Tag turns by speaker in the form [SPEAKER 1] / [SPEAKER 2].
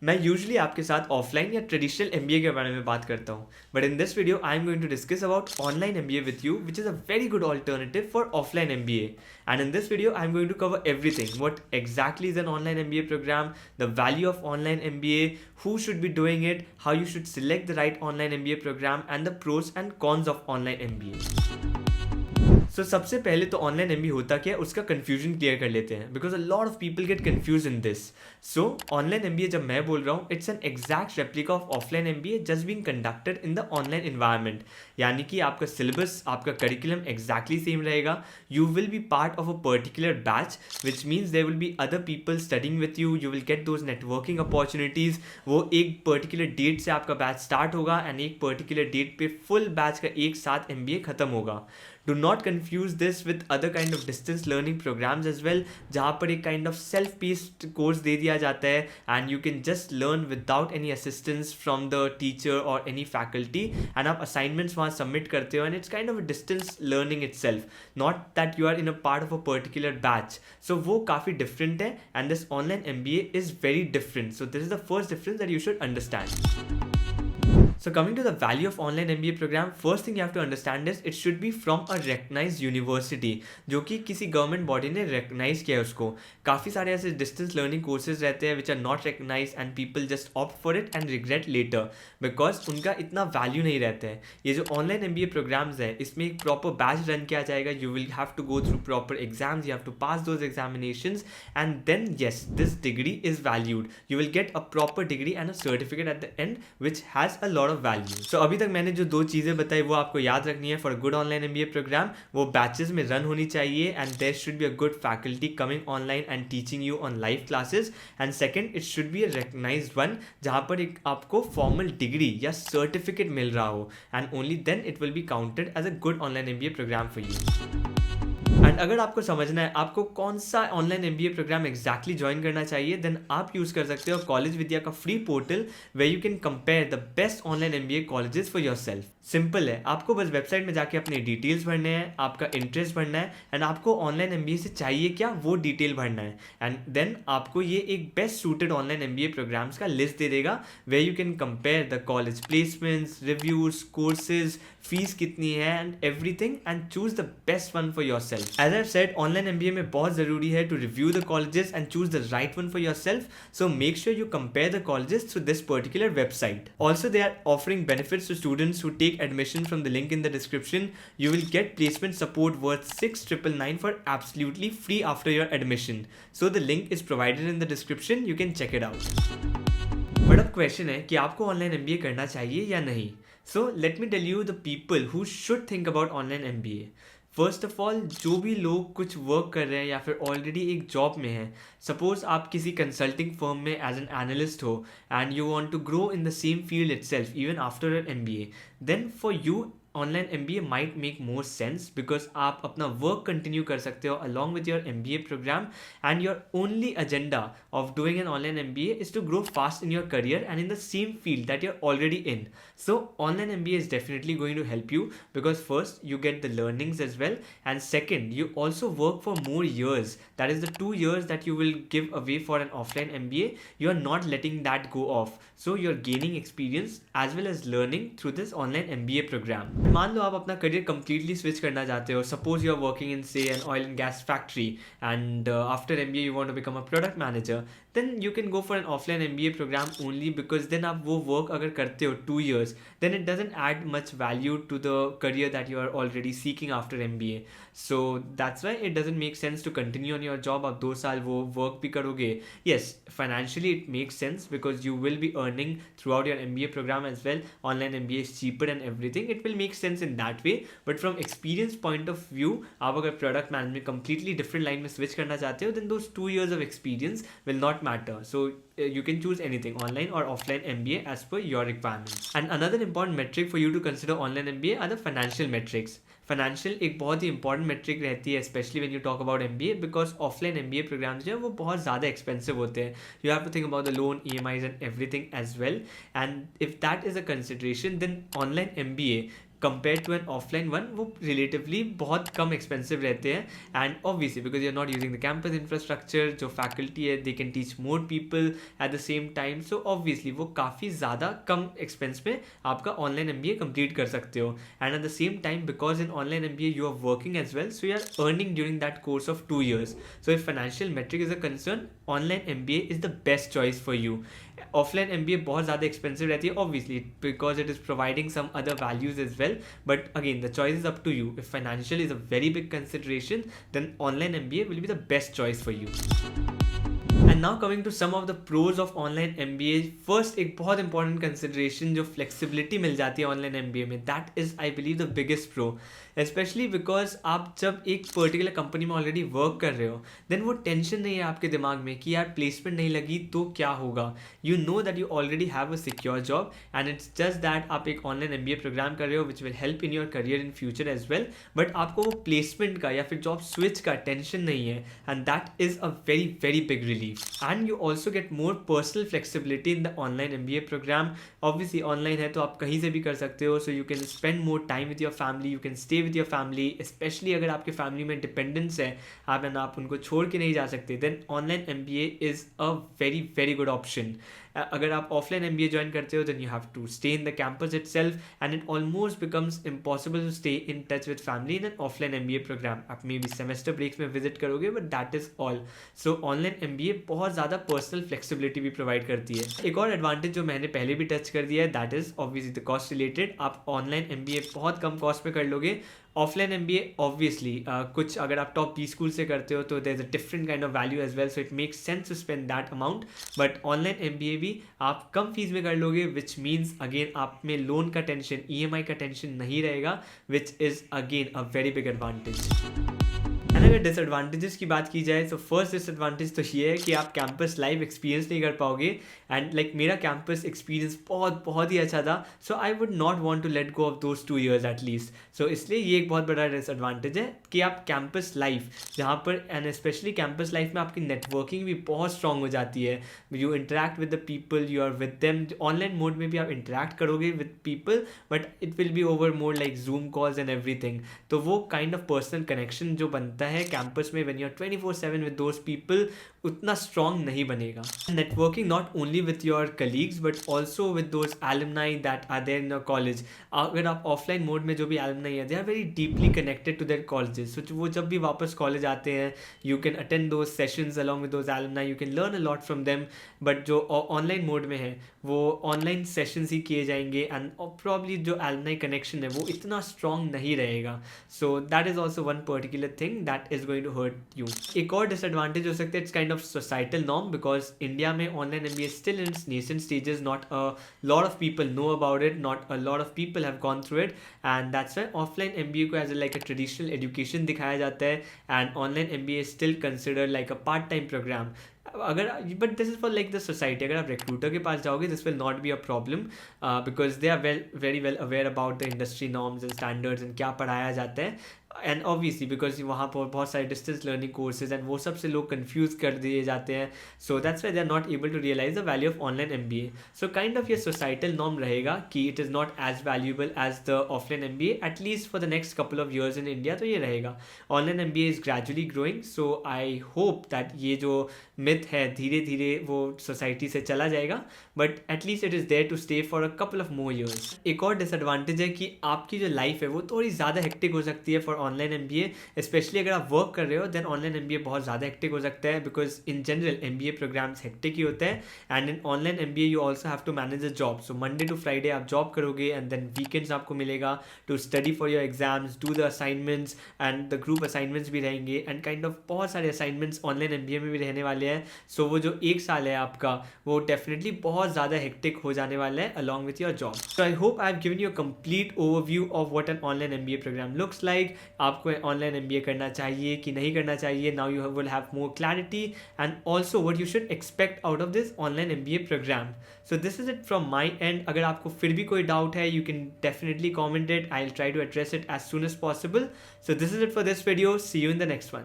[SPEAKER 1] मैं यूजुअली आपके साथ ऑफलाइन या ट्रेडिशनल एमबीए के बारे में बात करता हूँ, but in this video I am going to discuss about online MBA with you, which is a very good alternative for offline MBA. And in this video, I'm going to cover everything. What exactly is an online MBA program, the value of online MBA, who should be doing it, how you should select the right online MBA program, and the pros and cons of online MBA. सबसे पहले तो online MBA होता क्या है उसका confusion clear कर लेते हैं, because a lot of people get confuse in this. So online MBA जब मैं बोल रहा हूँ, it's an exact replica of offline MBA just being conducted in the online environment. यानी कि आपका सिलेबस, आपका करिकुलम एग्जैक्टली सेम रहेगा. You will be part of a particular batch, which means there will be other people studying with you. You will get those networking opportunities. वो एक particular date से आपका batch start होगा and एक particular date पे full batch का एक साथ एमबीए खत्म होगा. Do not confuse this with other kind of distance learning programs as well, जहाँ पर एक kind of self-paced course दे दिया जाता है and you can just learn without any assistance from the teacher or any faculty, and आप assignments वहाँ submit करते हो and it's kind of a distance learning itself, not that you are in a part of a particular batch. So वो काफ़ी different है and this online MBA is very different. So this is the first difference that you should understand. So coming to the value of online MBA program, first thing you have to understand is it should be from a recognized university, जो कि किसी government body ने recognise किया है उसको. काफ़ी सारे ऐसे डिस्टेंस लर्निंग कोर्सेज रहते हैं which are not recognise and people just opt for it and regret later because उनका इतना वैल्यू नहीं रहता है. ये जो ऑनलाइन MBA प्रोग्राम्स है, इसमें एक प्रॉपर बैच रन किया जाएगा. You will have to go through proper exams, you have to pass those examinations and then yes this degree is valued. You will get a proper degree and a certificate at the end which has a lot of value. So अभी तक मैंने जो दो चीज़ें बताई वो आपको याद रखनी है. For a good online MBA programme, वो बैचेस में रन होनी चाहिए and there should be a good faculty coming online and teaching you on live classes. And second, it should be a recognised one, जहाँ पर एक आपको formal degree या certificate मिल रहा हो and only then it will be counted as a good online MBA programme for you. And अगर आपको समझना है आपको कौन सा online MBA programme exactly join करना चाहिए, देन आप यूज़ कर सकते हो कॉलेज विद्या का free portal way you can compare the best online MBA colleges for your self. Simple है, आपको बस वेबसाइट में जाके अपने डिटेल्स भरने हैं, आपका इंटरेस्ट भरना है एंड आपको ऑनलाइन MBA से चाहिए क्या वो डिटेल भरना है एंड देन आपको ये एक best suited online MBA programmes का लिस्ट दे देगा way you can compare the college placements, reviews, courses, fees कितनी है and everything and choose the best one for yourself. As I said, online MBA में बहुत ज़रूरी है to review the colleges and choose the right one for yourself. So make sure you compare the colleges through this particular website. Also, they are offering benefits to students who take admission from the link in the description. You will get placement support worth 6,999 for absolutely free after your admission. So the link is provided in the description. You can check it out. But अब question है कि आपको online MBA करना चाहिए या नहीं. So let me tell you the people who should think about online MBA. First of all, जो भी लोग कुछ वर्क कर रहे हैं या फिर ऑलरेडी एक जॉब में हैं, सपोज आप किसी कंसल्टिंग फर्म में एज एन एनालिस्ट हो and you want to grow in the same field itself even after an MBA, then for you online MBA might make more sense because आप अपना work continue कर सकते हो along with your MBA programme and your only agenda of doing an online MBA is to grow fast in your career and in the same field that you're already in. So online MBA is definitely going to help you because first you get the learnings as well and second you also work for more years. That is the 2 years that you will give away for an offline MBA. You are not letting that go off. So you're gaining experience as well as learning through this online MBA program. मान लो आप अपना career completely switch करना चाहते हो. Suppose you are working in say an oil and gas factory and after MBA you want to become a product manager. Then you can go for an offline MBA program only because then आप वो work अगर करते हो 2 years, then it doesn't add much value to the career that you are already seeking after MBA. So that's why it doesn't make sense to continue on your job. आप 2 साल वो work भी करोगे. Yes, financially it makes sense because you will be earning throughout your MBA program as well. Online MBA is cheaper and everything. It will make sense in that way. But from experience point of view, आप अगर product management completely different line में switch करना चाहते हो, then those 2 years of experience will not matter. So you can choose anything, online or offline MBA as per your requirements. And another important metric for you to consider online MBA are the financial metrics. Financial एक बहुत ही important metric रहती है specially when you talk about MBA because offline MBA programmes जो है वो बहुत ज़्यादा एक्सपेंसिव होते हैं. You have to think about the loan, EMIs and everything as well. And if that is a consideration then online MBA compare to an offline one वो relatively बहुत कम एक्सपेंसिव रहते हैं. And obviously because you are not using the campus infrastructure, जो faculty है they can teach more people, at the same time, so obviously वो काफ़ी ज़्यादा कम एक्सपेंस में आपका ऑनलाइन MBA कंप्लीट कर सकते हो. And at the same time, because in online MBA you are working as well, so you are earning during that course of 2 years. So if financial metric is a concern, online MBA is the best choice for you. Offline MBA बहुत ज़्यादा expensive रहती है obviously because it is providing some other values as well, but again the choice is up to you. If financial is a very big consideration, then online MBA will be the best choice for you. And now coming to some of the pros of online MBA. First एक बहुत important consideration जो flexibility मिल जाती है online MBA में, that is I believe the biggest pro. Specially because आप जब एक पर्टिकुलर कंपनी में ऑलरेडी वर्क कर रहे हो, देन वो टेंशन नहीं है आपके दिमाग में कि यार प्लेसमेंट नहीं लगी तो क्या होगा. You know that you already have a secure job and it's just that आप एक ऑनलाइन MBA प्रोग्राम कर रहे हो which will help in your career in future as well, but आपको वो प्लेसमेंट का या फिर जॉब स्विच का टेंशन नहीं है, and that is a very very big relief. And you also get more personal flexibility in the online MBA program. Obviously online है तो आप कहीं से भी कर सकते हो, so you can spend more time with your family, you can stay with your family, especially अगर आपके family में dependence है, आप उनको छोड़ के नहीं जा सकते, then online MBA is a very very good option. अगर आप ऑफलाइन MBA ज्वाइन करते हो, then you have to stay in the campus itself and it almost becomes impossible to stay in touch with family in an offline MBA program. आप may be semester breaks में visit करोगे, but that is all. So online MBA बहुत ज़्यादा personal flexibility भी provide करती है. एक और एडवांटेज जो मैंने पहले भी टच कर दिया है, that is obviously the cost related. आप ऑनलाइन MBA बहुत कम कॉस्ट में कर लोगे. ऑफलाइन MBA ऑब्वियसली कुछ अगर आप टॉप B स्कूल से करते हो तो there is a different kind of value as well, so it makes sense to spend that amount. But online MBA भी आप कम फीस में कर लोगे, विच मीन्स अगेन आप में लोन का टेंशन, EMI का टेंशन नहीं रहेगा, which is again a very big advantage. And अगर डिसएडवांटेजेस की बात की जाए तो फर्स्ट डिसएडवांटेज तो ये है कि आप कैंपस लाइव एक्सपीरियंस नहीं कर पाओगे. एंड लाइक मेरा कैंपस एक्सपीरियंस बहुत ही अच्छा था, so I would not want to let go of those 2 years at least. So इसलिए ये एक बहुत बड़ा डिसएडवांटेज है कि आप कैंपस लाइफ जहाँ पर, एंड स्पेशली कैंपस लाइफ में आपकी नेटवर्किंग भी बहुत स्ट्रांग हो जाती है. You interact with the people, you are with them. Online mode में भी आप इंटरेक्ट करोगे with people, but it will be over more like Zoom calls and everything. तो वो काइंड ऑफ पर्सनल कनेक्शन जो बनता है कैंपस में when you are 24/7 with those people, उतना स्ट्रांग नहीं बनेगा. Networking not only with your colleagues but also with those alumni that are there in your college. अगर आप ऑफलाइन मोड में जो भी एलुमनाई है, they are very deeply connected to their colleges. So वो जब भी वापस कॉलेज आते हैं, you can attend those sessions along with those alumni, you can learn a lot from them. But जो ऑनलाइन मोड में है वो ऑनलाइन सेशंस ही किए जाएंगे एंड प्रॉब्ली जो एलुमनाई कनेक्शन है वो इतना स्ट्रांग नहीं रहेगा. So that is also one particular thing that is going to hurt you. एक और डिसएडवांटेज हो सकता है, it's kind of societal norm, because India में online MBA is still in its nascent stages. Not a lot of people know about it, not a lot of people have gone through it, and that's why offline MBA को as like a traditional education दिखाया जाता है, and online MBA is still considered like a part-time program. अगर but this is for like the society. अगर आप recruiter के पास जाओगे, this will not be a problem because they are very well aware about the industry norms and standards and क्या पढ़ाया जाता है. एंड ऑब्वियसली बिकॉज वहाँ पर बहुत सारे डिस्टेंस लर्निंग कोर्सेज एंड वो सब से लोग कन्फ्यूज कर दिए जाते हैं. So that's why they are not able to realise the value of online MBA. So kind of ये सोसाइटल नॉर्म रहेगा कि it is not as valuable as the offline MBA, at least for the next couple of years in India. तो ये रहेगा. Online MBA is gradually growing, so I hope that ये जो myth है धीरे धीरे वो सोसाइटी से चला जाएगा, but at least it is there to stay for a couple of more years. एक और डिसएडवांटेज है कि आपकी जो लाइफ है वो थोड़ी ज़्यादा हेक्टिक हो सकती है फॉर ऑनलाइन MBA. स्पेशली अगर आप वर्क कर रहे हो, देन ऑनलाइन MBA बहुत ज़्यादा हेक्टिक हो सकता है, because in general MBA programmes hectic ही होते हैं. And in online MBA you also have to manage a job. So Monday to Friday आप जॉब करोगे एंड देन वीकेंड्स आपको मिलेगा to study for your exams, do the assignments, and the group assignments भी रहेंगे, and kind of बहुत सारे assignments online MBA में भी रहने वाले हैं. सो वो जो 1 साल है आपका, वो डेफिनेटली बहुत ज़्यादा हेक्टिक हो जाने वाला है along with your job. So I hope I have given you a complete overview of what an online MBA programme looks like. आपको ऑनलाइन MBA करना चाहिए कि नहीं करना चाहिए, now you will have more clarity, and also what you should expect out of this online MBA programme. So this is it from my end. अगर आपको फिर भी कोई डाउट है, you can definitely comment it. I will try to address it as soon as possible. So this is it for this video. See you in the next one.